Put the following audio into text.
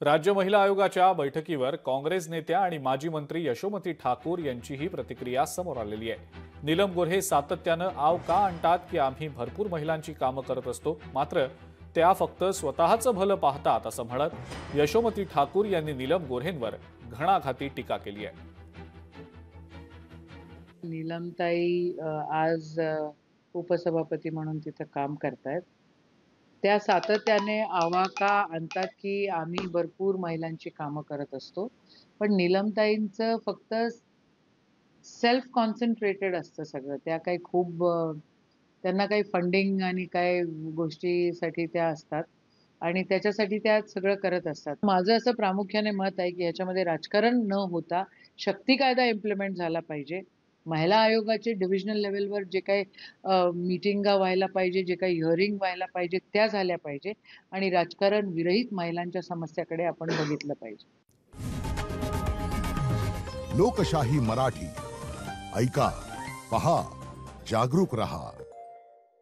राज्य महिला आयोगाच्या बैठकीवर काँग्रेस नेत्या आणि माजी मंत्री यशोमती ठाकूर यांचीही प्रतिक्रिया समोर आलेली आहे। नीलम गोऱ्हे सातत्यानं आव का आणतात की आम्ही भरपूर महिलांची कामं करत असतो, मात्र त्या फक्त स्वतःचं भलं पाहतात असं म्हणत यशोमती ठाकूर यांनी नीलम गोऱ्हेंवर घणाघाती टीका केली आहे। नीलमताई आज उपसभापती म्हणून तिथं काम करतायत। त्या सातत्याने आवाका आणतात की आम्ही भरपूर महिलांची कामं करत असतो, पण नीलमताईंचं फक्त सेल्फ कॉन्सन्ट्रेटेड असतं सगळं। त्या काही खूप त्यांना काही फंडिंग आणि काही गोष्टीसाठी त्या असतात आणि त्याच्यासाठी त्या सगळं करत असतात। माझं असं प्रामुख्याने मत आहे की ह्याच्यामध्ये राजकारण न होता शक्ती कायदा इम्प्लिमेंट झाला पाहिजे। महिला आयोगाचे डिव्हिजनल लेव्हलवर जे काही मीटिंगा व्हायला पाहिजे, जे काही हिअरिंग व्हायला पाहिजे त्या झाल्या पाहिजे आणि राजकारण विरहित महिलांच्या समस्याकडे आपण बघितलं पाहिजे। लोकशाही मराठी ऐका, पहा, जागरूक रहा।